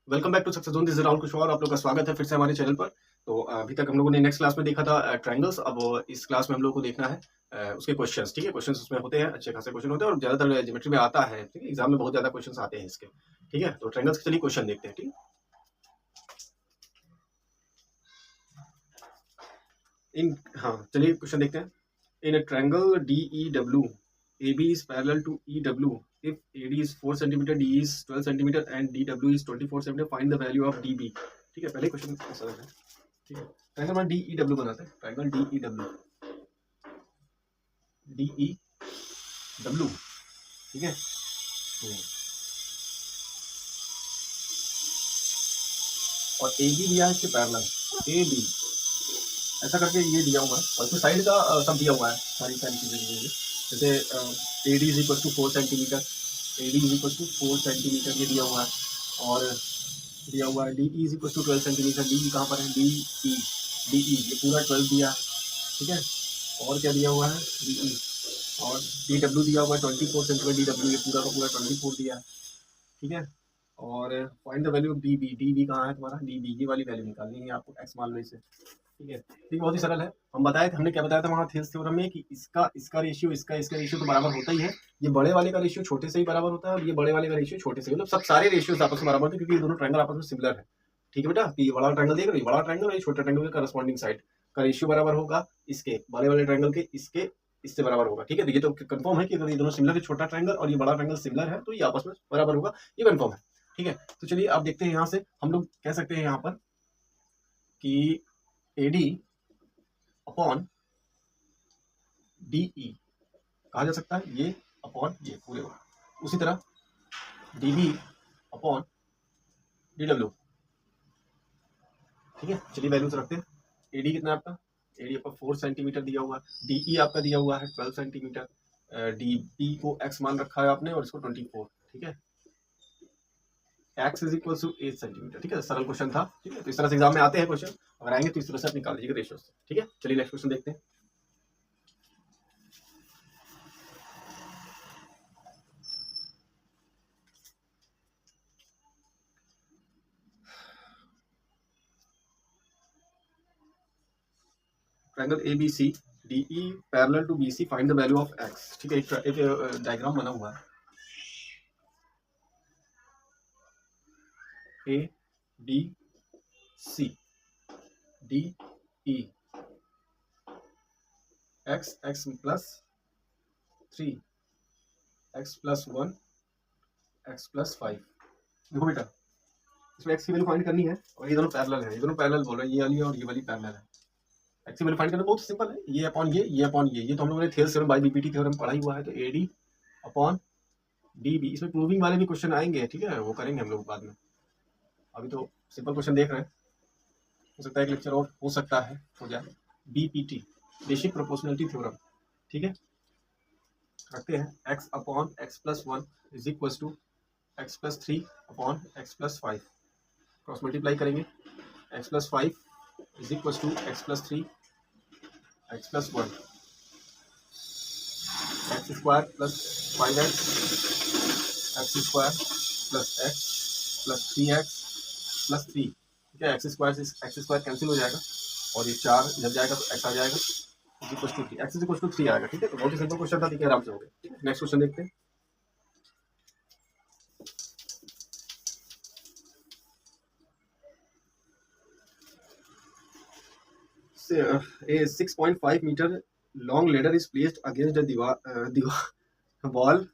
Welcome back to success zone. This is Rahul Kushwaha और आप लोग का स्वागत है फिर से हमारे चैनल पर। तो अभी तक हम लोगों ने नेक्स्ट क्लास में देखा था ट्रायंगल्स। अब इस क्लास में हम लोग को देखना है उसके क्वेश्चंस। ठीक है, क्वेश्चंस उसमें होते हैं, अच्छे खासे क्वेश्चन होते हैं और ज्यादातर ज्योमेट्री में आता है। ठीक है, एग्जाम में बहुत ज्यादा क्वेश्चंस आते हैं इसके। ठीक है, तो ट्रायंगल्स के चलिए क्वेश्चन देखते हैं। ठीक है, इन हाँ चलिए क्वेश्चन देखते हैं। In a triangle DEW, AB is parallel to EW. If AD is 4 centimeter, DE is 12 centimeter and DW is 24 centimeter, find the value of DB. ठीक है, पहले क्वेश्चन ऐसा है। ठीक है, ट्रायंगल में DEW बनाते हैं। Triangle DEW, DEW। ठीक है, और AB दिया है इसके पैरेलल। AB ऐसा करके ये दिया हुआ है और इसमें साइड का सब दिया हुआ है, सारी सारी चीजें दी हुई है। जैसे AD is equal to 4 centimetre, AD is equal to 4 centimetre ये दिया हुआ है। और दिया हुआ है DE is equal to 12 centimetre. DE कहाँ पर है? DE ये पूरा 12 दिया। ठीक है, और क्या दिया हुआ है? DE। और DW दिया हुआ है 24 सेंटीमीटर। DW ये पूरा का पूरा 24 दिया है। ठीक है, और find the value of DB। DB कहाँ है तुम्हारा? DB ये वाली वैल्यू निकालनी है आपको, एक्स मान लो इसे। ठीक है, ठीक, बहुत ही सरल है। हम बताए थे, हमने क्या बताया था वहाँ थेल्स थ्योरम में कि इसका रेशियो इसका रेशियो तो बराबर होता ही है। ये बड़े वाले का रेशियो छोटे से ही बराबर होता है और ये बड़े वाले का रेशियो छोटे से, मतलब सब सारे रेशियोज आपस में बराबर होते हैं क्योंकि ये दोनों ट्रायंगल आपस में सिमिलर है। ठीक है बेटा, कि ये बड़ा ट्रायंगल देख रहे हो, बड़ा ट्रायंगल और ये छोटा ट्रायंगल के करस्पॉन्डिंग साइड का रेशियो बराबर होगा इसके बड़े वाले ट्रायंगल के इसके इससे बराबर होगा। ठीक है, तो ये तो कंफर्म है कि अगर ये दोनों सिमिलर है, छोटा ट्रायंगल और ये बड़ा ट्रायंगल सिमिलर है, तो ये आपस में बराबर होगा, ये कंफर्म है। ठीक है, तो चलिए आप देखते हैं, यहाँ से हम लोग कह सकते हैं यहाँ पर कि AD अपॉन DE कहा जा सकता है, ये अपॉन ये पूरे होगा। उसी तरह DB अपॉन DW। ठीक है, चलिए वैल्यूज रखते हैं। AD कितना है आपका? AD आपका 4 सेंटीमीटर दिया हुआ है। DE आपका दिया हुआ है 12 सेंटीमीटर। DB को x मान रखा है आपने और इसको 24। ठीक है, x is equal to 8 centimetre. ठीक है, सरल क्वेश्चन था। ठीक है, तो इस तरह से एग्जाम में आते हैं क्वेश्चन, अगर आएंगे तो इस तरह से आप निकाल लीजिएगा रेशियो से। ठीक है, चलिए नेक्स्ट क्वेश्चन देखते हैं। Triangle ABC, DE parallel to BC, find the value of x। ठीक है, एक डायग्राम बना हुआ है। ABC, DE, x plus 3, x plus 1, x plus 5। देखो बेटा, इसमें x की वैल्यू फाइंड करनी है और ये दोनों पैरेलल है, ये दोनों पैरेलल बोल रहे हैं, ये वाली और ये वाली पैरेलल है। एक्स की वैल्यू फाइंड करना बहुत सिंपल है, ये अपॉन ये अपॉन ये तो हम लोगों ने Thales theorem by BPT theorem पढ़ा ही हुआ है। तो AD अपॉन DB, इसमें प्रूविंग वाले भी क्वेश्चन आएंगे। ठीक है, वो करेंगे हम लोग बाद में, अभी तो सिंपल क्वेश्चन देख रहे हैं। हो सकता है एक लेक्चर और हो सकता है हो जाए। BPT, basic proportionality theorem. ठीक है, रखते हैं x upon x plus 1 is equal to x plus 3 upon x plus 5। Cross multiply करेंगे, x plus 5 is equal to x plus 3, x plus 1, x square plus 5x, x square plus x plus 3x plus 3। ठीक है, x square cancel हो जाएगा और ये 4 इधर जाएगा तो x आ जाएगा, is equal to 3, x is equal to 3 आएगा। ठीक है, तो बहुत ही सिंपल क्वेश्चन था, देखिए आराम से हो गया। ठीक है, नेक्स्ट क्वेश्चन देखते हैं। A 6.5 meter long ladder is placed against the wall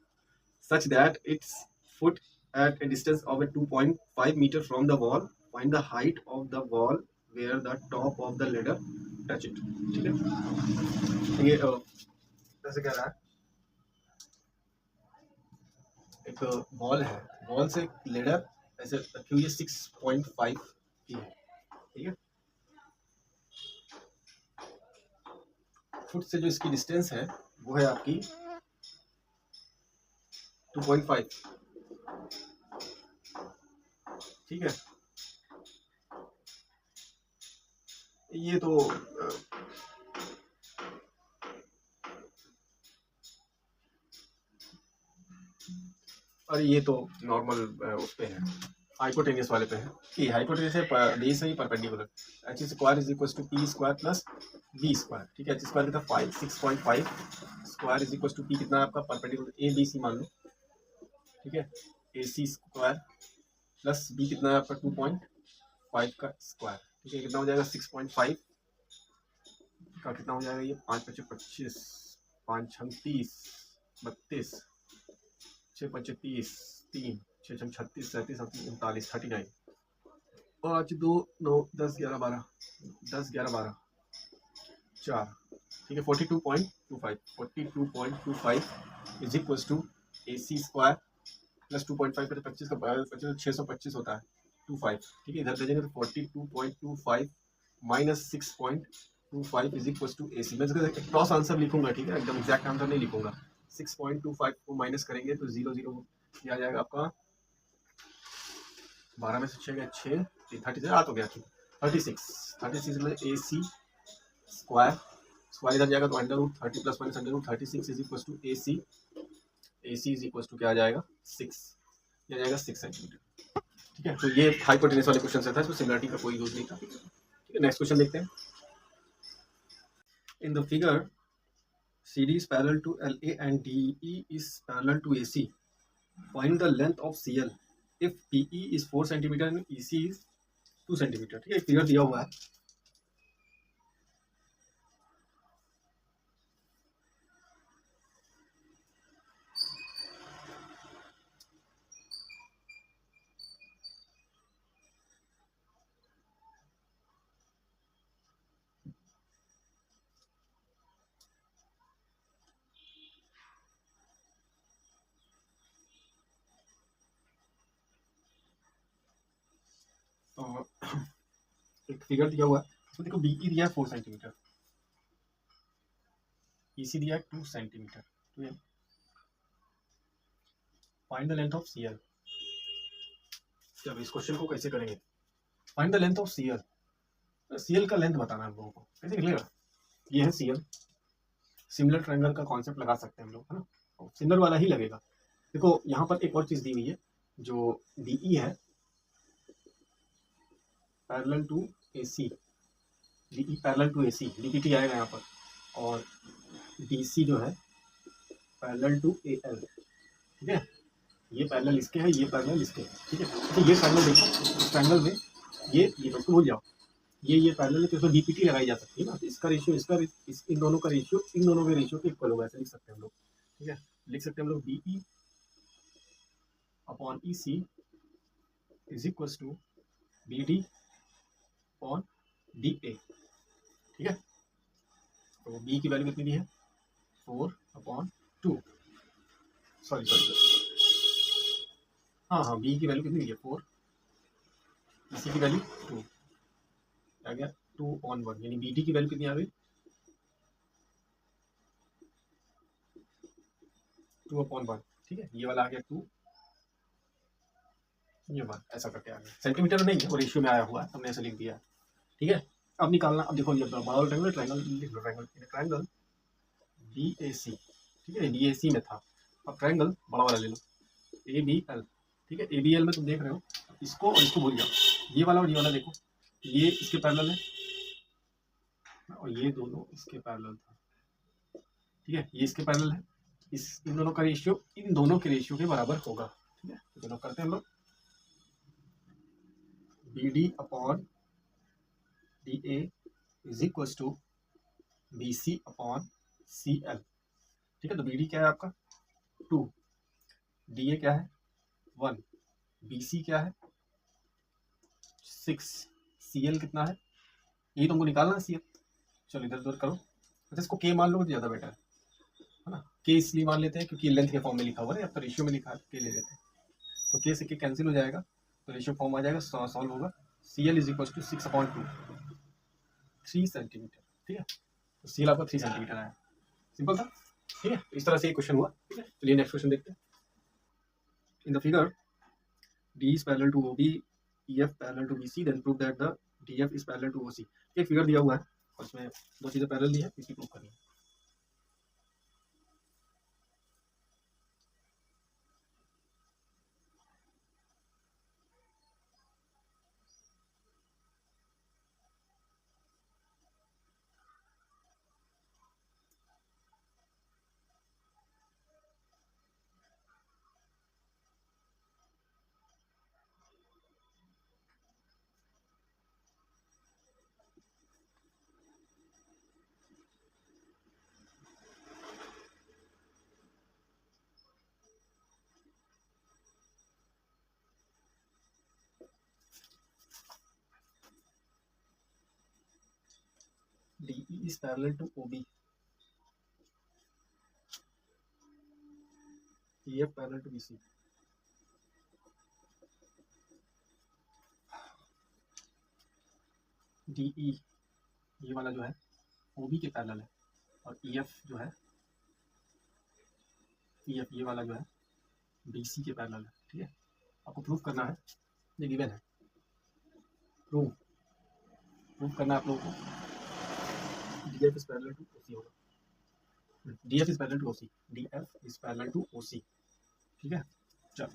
such that its foot at a distance of a 2.5 meter from the wall. Find the height of the wall where the top of the ladder touch it. ठीक है, ये जैसे कह रहा है, एक wall है, wall से लेडर ऐसे रखी हुई है 6.5 की है। ठीक है, फुट से जो इसकी डिस्टेंस है वो है आपकी 2.5। ठीक है, ये तो और ये तो नॉर्मल उस पे है, हाइपोटेनियस वाले पे है कि हाइपोटेनियस है बेस है perpendicular, H square is equal to P square plus B square. ठीक है, एच स्क्वायर कितना 5 6.5 square is equal to P कितना है आपका परपेंडिकुलर ए बी सी मान लो। ठीक है, ए सी स्क्वायर प्लस बी कितना है आपका 2.5 का स्क्वायर। ठीक है, कितना हो जाएगा 6.5 का कितना हो जाएगा ये 5 5 25 5 6 30 32 6 5 30 3 6 6 36 37 39 39 5 2 9 10 11 12 10 11 12 4। ठीक है 42.25 is equal to A C square plus 2.5 का 25 का 25 625 होता है 25। ठीक है, इधर भेजेंगे तो 42.25 minus 6.25 is equal to A सी। मैं इसका क्रॉस आंसर लिखूंगा, ठीक है, एकदम एग्जैक्ट आंसर नहीं लिखूंगा। 6.25 को माइनस करेंगे तो 0 0 आ जाएगा आपका 12 में से 6 गया 6 30 8 हो गया 36 में ए सी स्क्वायर स्क्वायर इधर जाएगा तो under root 30 plus minus under root 36 is equal to A C is equal to क्या आ जाएगा 6, ये आ जाएगा 6 सेंटीमीटर। ठीक है, तो ये हाइपोटेनस वाले क्वेश्चन से था, इसमें सिमिलरिटी का कोई यूज नहीं था। ठीक है, नेक्स्ट क्वेश्चन देखते हैं। In the figure CD is parallel to LA and DE is parallel to AC. Find the length of CL if PE is 4 cm and EC is 2 cm। ठीक है, फिगर दिया हुआ है। तो एक फिगर दिया हुआ है, इसमें देखो BE दिया है 4 सेंटीमीटर, EC दिया है 2 सेंटीमीटर। तो ये find the length of CL। अब इस क्वेश्चन को कैसे करेंगे? Find the length of CL। CL का लेंथ बताना है हम लोगों को, कैसे निकलेगा? ये है CL, सिमिलर ट्रायंगल का कॉन्सेप्ट लगा सकते हैं हम लोग, है ना, सिमिलर वाला ही लगेगा। देखो यहाँ पर एक और चीज दी हुई है, जो DE है parallel to AC, DE parallel to AC, DPT आएगा यहाँ पर, और DC जो है पैरेलल टू AL। ठीक है, ये पैरेलल इसके है, ये पैरेलल इसके है। ठीक है, तो ये पैरेलल देखो, इस ट्रायंगल में ये बस भूल जाओ, ये पैरेलल है तो इसमें DPT लगाई जा सकती है ना, इसका रेशियो इन दोनों का रेशियो इन दोनों के रेशियो के इक्वल होगा, ऐसे लिख सकते हैं हम लोग। ठीक है, लिख सकते हैं हम लोग DE upon EC is equal to BD upon DA। ठीक है, तो B की वैल्यू कितनी दी है 4/2, सॉरी हाँ B की वैल्यू कितनी दी है 4, EC की वैल्यू 2 आ गया 2/1, यानी BD की वैल्यू कितनी आ गई 2/1। ठीक है, ये वाला आ गया 2, ये 1, ऐसा करके आ गया। सेंटीमीटर नहीं है, वो रेशियो में आया हुआ है, हमने ऐसे लिख दिया। ठीक है, अब निकालना, अब देखो ये बड़ा वाला ट्रायंगल लिख लो, ट्रायंगल BAC। ठीक है, BAC में था, अब ट्रायंगल बड़ा वाला ले लो ABL। ठीक है, ABL में तुम देख रहे हो, इसको और इसको भूल जाओ, ये वाला और ये वाला देखो, ये इसके पैरेलल है और ये दोनों इसके पैरेलल था। ठीक है, ये इसके पैरेलल है, इन दोनों का रेशियो इन दोनों के रेशियो के बराबर होगा। ठीक है, तो चलो करते हैं हम लोग, BD upon DA is equal to BC upon CL। ठीक है, तो BD क्या है आपका 2, DA क्या है 1, BC क्या है 6, CL कितना है, ये तुमको निकालना है CL। चलो इधर उधर करो, अच्छा इसको K मान लो तो ज़्यादा बेटर है ना, K इसलिए मान लेते हैं क्योंकि लेंथ के फॉर्म में लिखा हुआ है, या तो रेशियो में लिखा है K ले लेते हैं, तो K से K कैंसिल हो जाएगा, तो रेशियो फॉर्म आ जाएगा, सॉल्व होगा। CL is equal to 6/2, 3 centimetre. ठीक है, तो CL आपका 3 सेंटीमीटर आया, सिंपल था। ठीक है, इस तरह से ये क्वेश्चन हुआ। ठीक है, चलिए नेक्स्ट क्वेश्चन देखते हैं। In the figure D is parallel to OB, EF parallel to BC, then prove that the DF is parallel to OC। ये फिगर दिया हुआ है और इसमें दो चीजें पैरेलल दी है, इसकी प्रूव करनी है। DE is parallel to OB, EF parallel to BC. DE ये वाला जो है OB के पैरेलल है और EF जो है EF ये वाला जो है BC के पैरेलल है। ठीक है, आपको प्रूफ करना है, ये गिवन है, प्रूफ करना है आप लोगों को। DF is parallel to OC होगा, DF is parallel to OC, DF is parallel to OC। ठीक है, चलो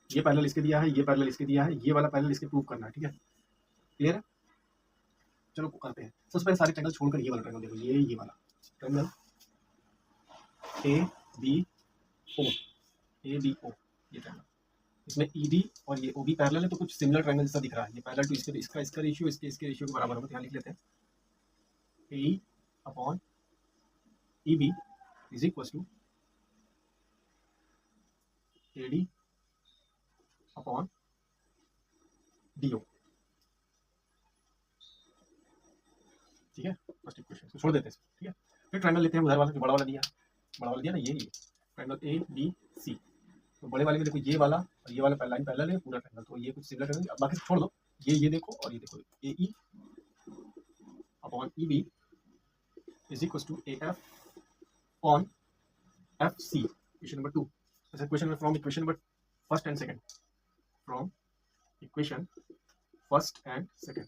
ये पैरेलल इसके दिया है, ये पैरेलल इसके दिया है, ये वाला पैरेलल इसके प्रूफ करना है। ठीक है, क्लियर है? चलो करते हैं। सबसे पहले सारे ट्रायंगल छोड़कर ये वाला ट्रायंगल देखो, ये वाला ट्रायंगल ABO, ये ट्रायंगल, इसमें ED और ये OB पैरेलल है, तो कुछ सिमिलर ट्रायंगल जैसा दिख रहा है। ये पैरेलल टू इसका रेशियो इसके रेशियो के बराबर होगा, तो यहाँ लिख लेते हैं AE upon EB is equal to AD upon DO। ठीक है, फर्स्ट इक्वेशन छोड़ देते हैं, ठीक है। फिर ट्रायंगल लेते हैं उधर वाला, जो बड़ा वाला दिया ना, ये ट्रायंगल ABC। तो बड़े वाले में देखो ये वाला और ये वाला लाइन पैरेलल है पूरा ट्रायंगल, तो ये कुछ सिमिलर ट्रायंगल। अब बाकी छोड़ दो, ये देखो और ये देखो, AE upon EB is equal to AF upon FC, equation number 2। ऐसा question from equation number first and second, from equation first and second.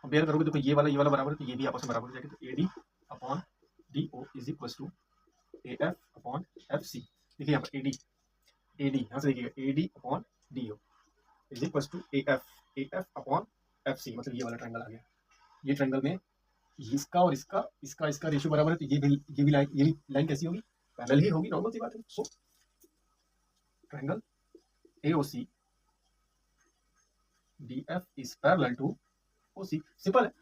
अब बेयर करोगे, देखो ये वाला बराबर है, तो ये भी आपस में बराबर हो जाएगा। तो AD upon DO is equal to AF upon FC। देखिए यहाँ पर AD यहाँ से देखिएगा, AD upon DO is equal to AF upon FC, मतलब ये वाला ट्रायंगल आ गया। ये ट्रायंगल में इसका और इसका रेशियो बराबर है, तो ये भी लाइन कैसी होगी? पैरेलल ही होगी, नॉर्मल सी बात है। So triangle AOC DF is parallel to OC, simple है।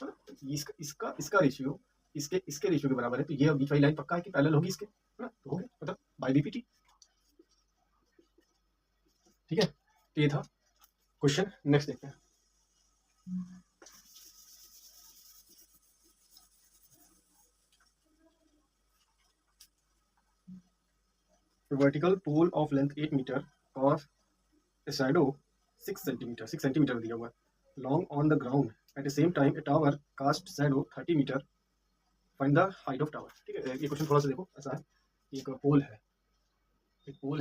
इसका रेशियो इसके रेशियो के बराबर है, तो ये बीच वाली लाइन पक्का है कि पैरेलल होगी इसके, है ना? तो हो गया, मतलब बाय BPT। ठीक है, तो ये था क्वेश्चन। नेक्स्ट देखते हैं। Vertical pole of length 8 metre और शैडो 6 सेंटीमीटर दिया हुआ है, long on the ground at the same time a tower cast shadow 30 metre, find the height of tower. ठीक है, ये क्वेश्चन थोड़ा सा देखो, ऐसा है, एक पोल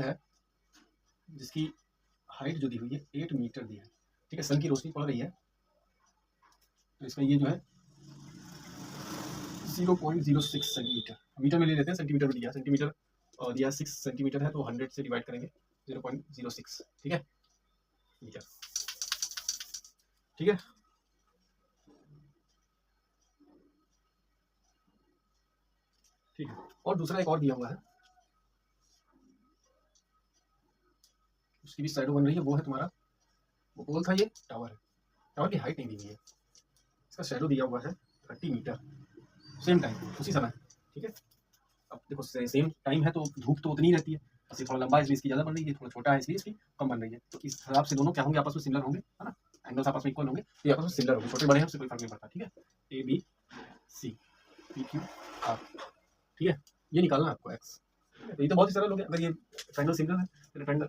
है जिसकी हाइट जो दी हुई है 8 मीटर दी है। ठीक है, सन की रोशनी पड़ रही है, तो इसमें ये जो है 0.06 सेंटीमीटर, मीटर में ले लेते हैं, सेंटीमीटर में दिया, सेंटीमीटर और दिया 6 सेंटीमीटर है, तो 100 से डिवाइड करेंगे 0.06। ठीक है, मीटर। ठीक है, ठीक है। और दूसरा एक और दिया हुआ है, उसकी भी शैडो बन रही है, वो है तुम्हारा, वो पोल था, ये टावर है। टावर की हाइट नहीं दी हुई है, इसका शैडो दिया हुआ है 30 मीटर, सेम टाइम, उसी समय। ठीक है, अब देखो सेम टाइम है, तो धूप तो उतनी रहती है, बस ये थोड़ा लंबा है इसलिए इसकी ज़्यादा बन रही है, थोड़ा छोटा है इसलिए इसकी कम बन रही है। तो इस हिसाब से दोनों क्या होंगे, आपस में सिमिलर होंगे, है ना? एंगल्स आपस में इक्वल होंगे, तो ये आपस में सिमिलर होंगे, छोटे बड़े हैं उससे कोई फर्क नहीं पड़ता। ठीक है, ABC PQR। ठीक है, ये निकालना है आपको x। तो ये तो बहुत ही सरल हो गया, अगर ये ट्रायंगल सिमिलर है, तो ट्रायंगल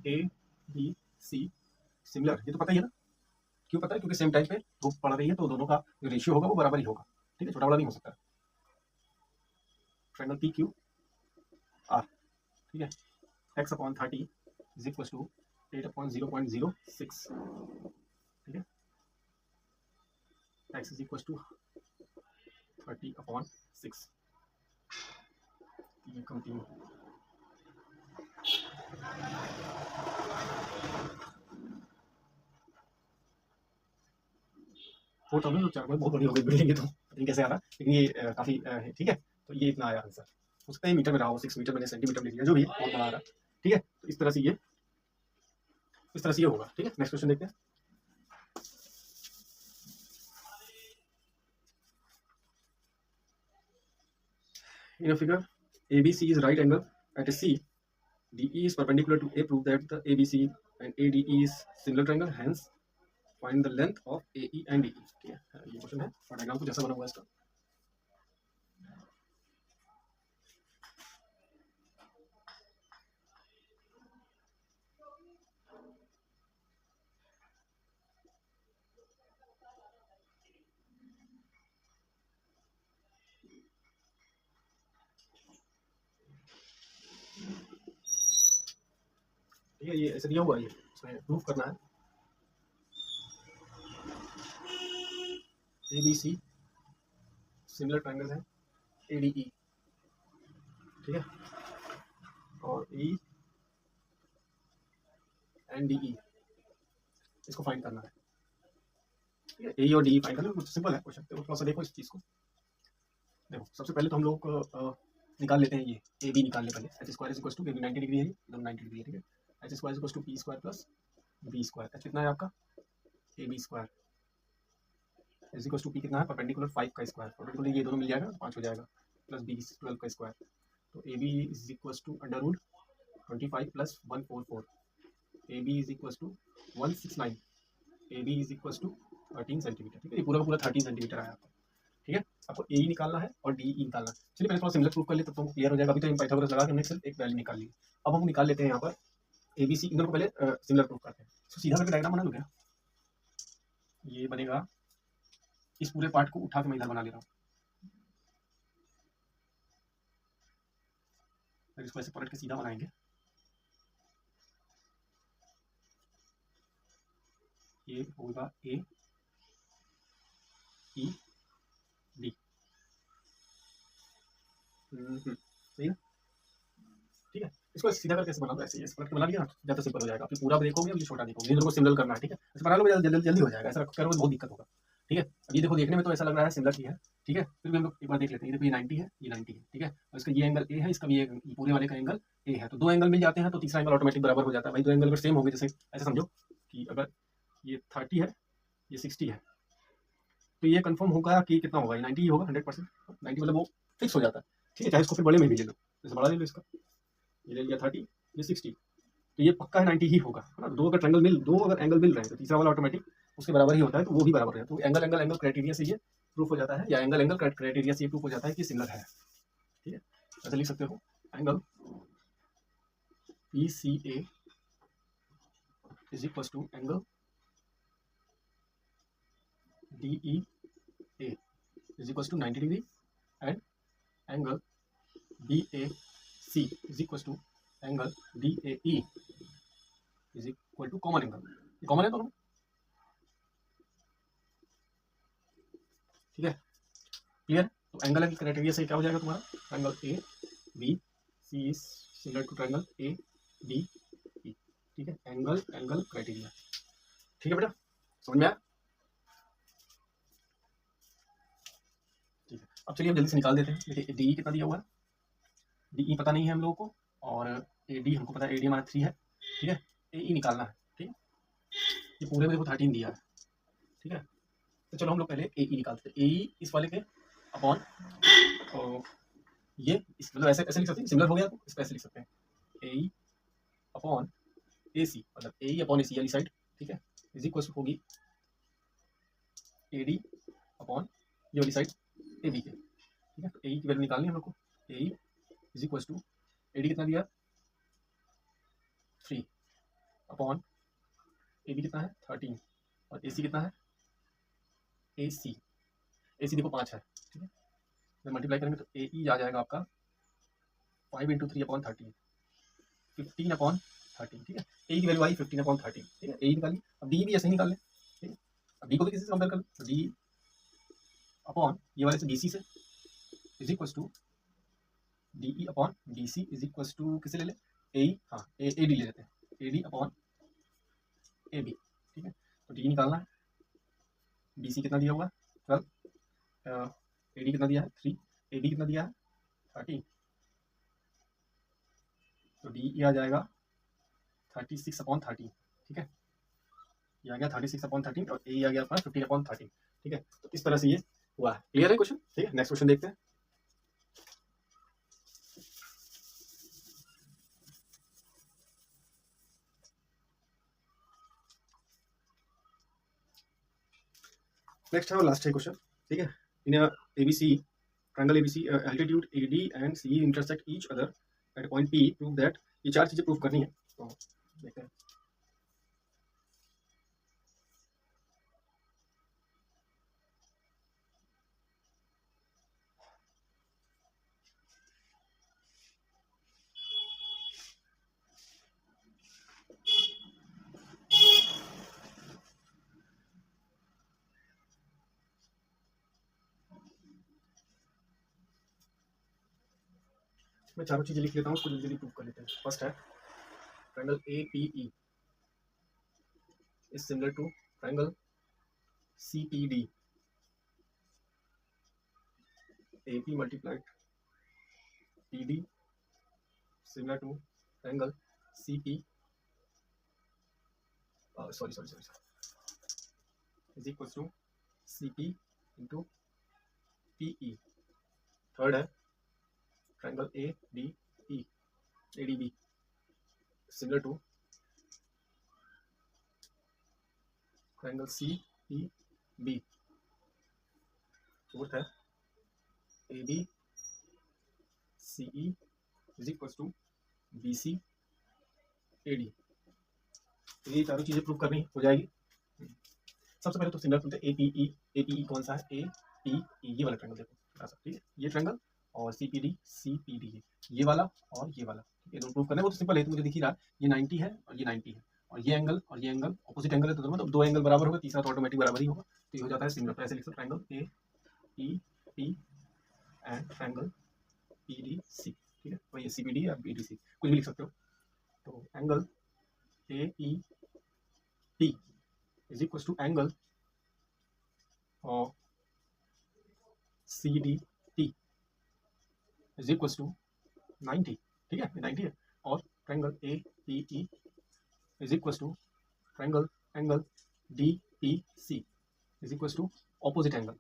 ABC सिमिलर, ये तो पता ही है ना। क्यों पता है? क्योंकि सेम टाइम पे धूप पड़ रही है, तो दोनों का जो रेशियो होगा वो बराबर ही होगा। ठीक है, छोटा बड़ा नहीं हो सकता। Triangle PQR। ठीक है, x upon 30 is equal to 8 upon 0.06। ठीक है, x is equal to 30 upon 6। ये कंटिन्यू, फोर्थ में 4 बहुत बड़ी हो गई बिल्डिंग, ये तो पता नहीं कैसे आ रहा, लेकिन ये काफ़ी ठीक है। तो ये इतना आया आंसर, हो सकता है मीटर में रहा हो, 6 मीटर मैंने सेंटीमीटर लिख लिया, जो भी बहुत बड़ा आ रहा। ठीक है, तो इस तरह से ये होगा। ठीक है, नेक्स्ट क्वेश्चन देखते हैं। In a figure, ABC is right angle at a C, DE is perpendicular to A, prove that the ABC and ADE is similar triangle, hence find the length of AE and DE। ठीक है, ये question है और diagram कुछ ऐसा बना हुआ है इसका। ठीक है, ये ऐसे दिया हुआ है, ये इसमें प्रूफ करना है। ABC सिमिलर ट्रायंगल है ADE। ठीक है, और E एंड DE इसको फाइंड करना है। ठीक है, AE और DE फाइंड करना है, कुछ सिंपल है क्वेश्चन। तो थोड़ा सा देखो इस चीज़ को। देखो सबसे पहले तो हम लोग निकाल लेते हैं ये AB निकाल ले पहले। H square is equal to 90 degree है, एकदम 90 डिग्री है। ठीक है, H square is equal to P square plus B square. H कितना है आपका AB square is equal to P कितना है परपेंडिकुलर 5 का स्क्वायर। परपेंडिकुलर ये दोनों मिल जाएगा 5 हो जाएगा, प्लस B 12 का स्क्वायर। तो AB is equal to under root 25 plus 144। AB is equal to 169। AB is equal to 13 centimetre. ठीक है, ये पूरा का पूरा 13 सेंटीमीटर आया आपको। ठीक है, आपको AE निकालना है और DE निकालना है। चलिए पहले थोड़ा सिमिलर प्रूफ कर ले, तब तो क्लियर हो जाएगा। अभी तो हम पाइथागोरस लगा के हमने सिर्फ एक वैल्यू निकाल ली। अब हम निकाल लेते हैं यहाँ पर ABC। इन दोनों को पहले सिमिलर प्रूफ करते हैं। तो सीधा करके डायग्राम बना लो क्या, ये बनेगा। इस पूरे पार्ट को उठा के मैं इधर बना ले रहा हूँ, फिर इसको ऐसे पलट के सीधा बनाएंगे। ये होगा AED। सही है। ठीक है, इसको सीधा करके ऐसे बना लो, ऐसे इस पलट के बना लिया ना, ज़्यादा सिंपल हो जाएगा। फिर पूरा देखोगे और ये छोटा देखोगे, इन दोनों को सिमिलर करना है। ठीक है, ऐसे बना लो, जल्दी जल्दी हो जाएगा। ऐसा करोगे बहुत दिक्कत होगा। ठीक है, अब ये देखो, देखने में तो ऐसा लग रहा है सिमिलर ही है। ठीक है, फिर भी हम लोग एक बार देख लेते हैं। ये देखो, ये 90 है, ये 90 है। ठीक है, और इसका ये एंगल A है, इसका भी ये पूरे वाले का एंगल A है। तो दो एंगल मिल जाते हैं तो तीसरा एंगल ऑटोमेटिक बराबर हो जाता है। भाई दो एंगल अगर सेम होंगे, जैसे ऐसे समझो कि अगर ये 30 है, ये 60 है, तो ये कंफर्म होगा कि कितना होगा, ये 90 ही होगा 100%। 90 मतलब वो फिक्स हो जाता है। ठीक है, चाहे इसको फिर बड़े में भी ले लो, जैसे बड़ा ले लो इसका, ये ले लिया 30, ये 60, तो ये पक्का है 90 ही होगा, है ना। दो अगर एंगल मिल रहे हैं तो तीसरा वाला ऑटोमेटिक उसके बराबर ही होता है, तो वो भी बराबर है। तो एंगल क्राइटेरिया से ये प्रूफ हो जाता है, या एंगल क्राइटेरिया से ये प्रूफ हो जाता है कि सिमिलर है। ठीक है, ऐसे लिख सकते हो, angle PCA is equal to angle DEA is equal to 90 degree and angle BAC is equal to angle DAE is equal to common angle. ये कॉमन है दोनों। ठीक है, क्लियर। तो एंगल की क्राइटेरिया से क्या हो जाएगा तुम्हारा, angle ABC is similar to triangle ADE। ठीक है, एंगल क्राइटेरिया। ठीक है बेटा, समझ में आया। ठीक है, अब चलिए हम जल्दी से निकाल देते हैं। देखिए DE कितना दिया हुआ है, DE पता नहीं है हम लोगों को, और AD हमको पता है, AD हमारा 3 है। ठीक है, AE निकालना है। ठीक है, ये पूरे में देखो 13 दिया है। ठीक है, तो चलो हम लोग पहले AE निकालते हैं। AE इस वाले के अपॉन, ये इस मतलब ऐसे ऐसे लिख सकते हैं, सिमिलर हो गया तो इसको ऐसे लिख सकते हैं, AE अपॉन AC, मतलब AE अपॉन AC वाली साइड। ठीक है, इज इक्वल होगी AD अपॉन ये वाली साइड AB के। ठीक है, तो AE की वैल्यू निकालनी है हम लोग को। AE is equal to AD कितना दिया 3 अपॉन AB कितना है 13, और AC कितना है AC देखो 5 है। ठीक है, जब मल्टीप्लाई करेंगे तो AE आ जाएगा आपका 5 इंटू 3 अपॉन 13, 15 अपॉन 13। ठीक है, AE की वैल्यू आई 15 अपॉन 13। ठीक है, AE निकाली। अब DE भी ऐसे ही निकाल लें। ठीक है, अब D को भी किसी से कंपेयर कर लो, तो DE अपॉन ये वाले से BC से is equal to DE upon BC is equal to किसे ले लें, AE, हाँ AD ले लेते हैं, AD अपॉन AB। ठीक है, तो DE निकालना है। BC कितना दिया हुआ है 12, AD कितना दिया है 3, AD कितना दिया है 13, तो DE आ जाएगा 36 अपॉन 13। ठीक है, ये आ गया 36 अपॉन 13, और AE आ गया अपना 15 अपॉन 13। ठीक है, तो इस तरह से ये हुआ है। क्लियर है क्वेश्चन। ठीक है, नेक्स्ट क्वेश्चन देखते हैं। नेक्स्ट है और लास्ट है क्वेश्चन, ठीक है। इन ABC triangle ABC altitude AD and CE intersect each other at point P, prove that. ये 4 चीजें प्रूव करनी है, तो देखते हैं। मैं चारों चीजें लिख लेता हूँ, उसको जल्दी जल्दी प्रूव कर लेते हैं। फर्स्ट है triangle APE is similar to triangle CPD. AP multiplied PD similar to triangle CP. Sorry. Is equals to CP into PE. Third है triangle ADB similar to triangle CEB. Fourth है ABCE is equals to BCAD. ये चारों चीजें prove करनी हो जाएगी। सबसे पहले तो सिमिलर करते हैं APE कौन सा है, APE ये वाला ट्रायंगल देखो, ठीक है, ये ट्रायंगल और CPD ये वाला और ये वाला, ये दोनों प्रूव करना है। वो तो सिंपल है, तो मुझे दिख ही रहा है ये 90 है और ये 90 है, और ये एंगल ऑपोजिट एंगल है, तो मतलब दो एंगल बराबर होगा, तीसरा तो ऑटोमेटिक बराबर ही होगा, तो ये हो जाता है सिमिलर। तो ऐसे लिख सकते triangle AEP and triangle PDC, ठीक है, तो ये CPD या BDC कुछ भी लिख सकते हो। तो angle AEP is equals to angle of CDT is equals to 90, ठीक है, 90 है। और triangle APE is equals to triangle angle DPC is equals to opposite angle,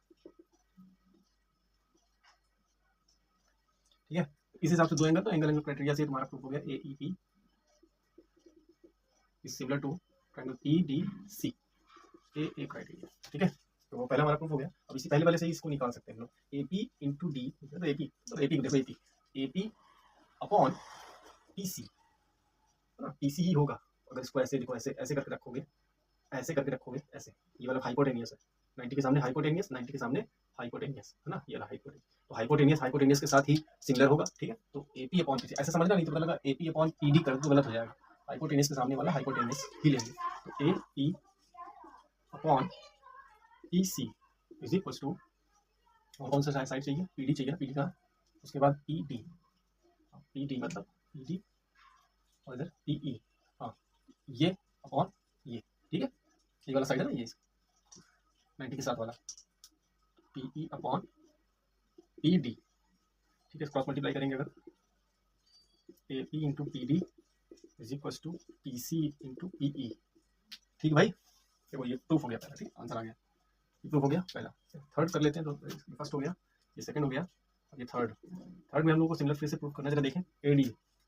ठीक है। इस हिसाब से दो एंगल, तो एंगल क्राइटेरिया से तुम्हारा प्रूफ हो गया AEP is similar to triangle PDC, A criteria, ठीक है। तो वो पहला हमारा प्रूफ हो गया। अब इसी पहले वाले से ही इसको निकाल सकते हैं हम लोग, AP इंटू डी, तो AP देखो AP अपॉन PC, है ना, PC ही होगा। अगर इसको ऐसे देखो, ऐसे करके रखोगे, ऐसे ये वाला हाइपोटेनियस है, 90 के सामने हाइपोटेनियस, 90 के सामने हाइपोटेनियस, है ना, ये वाला हाइपोटेनियस, तो हाइपोटेनियस के साथ ही सिमिलर होगा, ठीक है। तो AP अपॉन PC ऐसे समझना, नहीं तो पता लगा AP अपॉन PD कर दो, गलत हो जाएगा। हाइपोटेनियस के सामने वाला हाइपोटेनियस ही लेंगे, तो AP upon PC is equal to, और कौन सा साइड चाहिए, PD चाहिए, PD का, उसके बाद PD मतलब PD और इधर PE, हाँ, ये अपॉन ये, ठीक है, ये वाला साइड है ना, ये 90 के साथ वाला, PE अपॉन PD, ठीक है। क्रॉस मल्टीप्लाई करेंगे अगर, AP into PD is equal to PC into PE, ठीक भाई। देखो ये प्रूफ हो गया पहला, ठीक, आंसर आ गया, ये प्रूफ हो गया पहला। थर्ड कर लेते हैं, तो फर्स्ट हो गया, ये सेकंड हो गया, और ये थर्ड में हम लोग को सिमिलर फिर से प्रूफ करना है। जरा देखें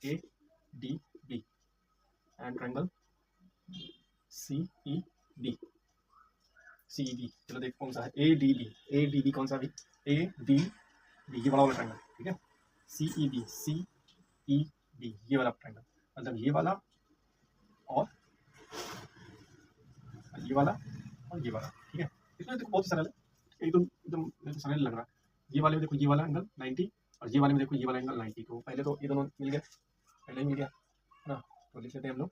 ADB एंड ट्रायंगल CED, चलो देख कौन सा है, ADB कौन सा भी, ADB ये बड़ा वाला ट्रायंगल, ठीक है, CED ये वाला ट्रायंगल, मतलब ये वाला और ये वाला और ये वाला, ठीक है। इसमें देखो बहुत सरल है, एकदम सरल लग रहा है। ये वाले में देखो ये वाला एंगल 90, और ये वाले में देखो ये वाला एंगल 90, तो पहले तो ये दोनों मिल गया, पहले ही मिल गया, है ना। तो लिख लेते हैं हम लोग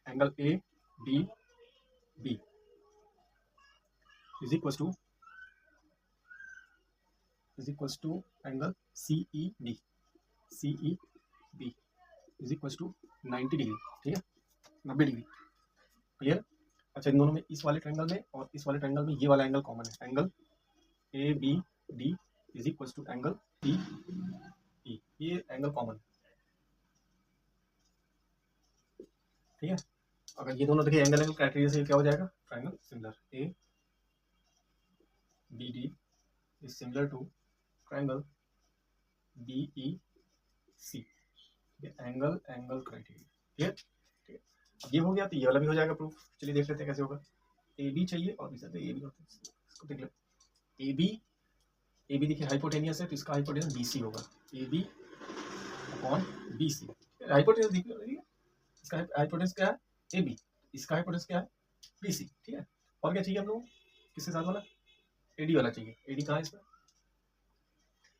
angle ADB is equal to angle CEB is equal to 90 degree, ठीक है, 90 डिग्री, क्लियर। अच्छा, इन दोनों में, इस वाले ट्रायंगल में और इस वाले ट्रायंगल में ये वाला एंगल कॉमन है, angle ABD is equal to angle PE, ये एंगल कॉमन है, ठीक है। अगर ये दोनों देखिए एंगल क्राइटेरिया से क्या हो जाएगा, triangle similar, ABD is similar to triangle BEC, angle criteria, ठीक है। अब ये हो गया, तो ये वाला भी हो जाएगा प्रूफ। चलिए देख लेते हैं कैसे होगा। AB चाहिए और इस AB होता है, इसको देख लो, ए बी देखिए हाइपोटेनियस है तो इसका हाइपोटेनस बी सी होगा, A B upon B C. Hypotenuse दिख रही है, इसका हाइपोटेनस क्या है ए बी, इसका हाइपोटेनस क्या है बी सी। ठीक है, और क्या चाहिए हम लोग, किसके साथ वाला, एडी वाला चाहिए। एडी कहाँ है इसमें,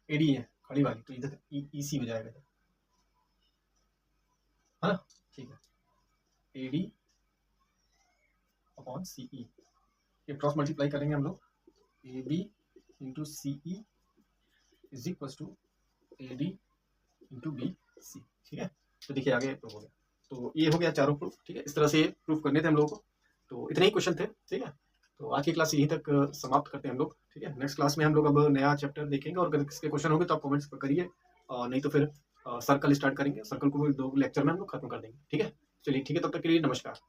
एडी है खड़ी वाली, तो इधर ई सी हो जाएगा, है ना। ठीक है, एडी अपॉन सी ई, ये क्रॉस मल्टीप्लाई करेंगे हम लोग, A B into C E is equal to A D into B C. ठीक है, तो देखिए आगे प्रूफ हो गया। तो ये हो गया चारों प्रूफ। ठीक है, इस तरह से प्रूफ करने थे हम लोगों को। तो इतने ही क्वेश्चन थे। ठीक है, तो आज की क्लास यहीं तक समाप्त करते हैं हम लोग। ठीक है, नेक्स्ट क्लास में हम लोग अब नया चैप्टर देखेंगे, और अगर इसके क्वेश्चन होंगे तो आप कमेंट्स करिए, नहीं तो फिर सर्कल स्टार्ट करेंगे, सर्कल को भी 2 लेक्चर में हम लोग खत्म कर देंगे। ठीक है, चलिए ठीक है, तब तक के लिए नमस्कार।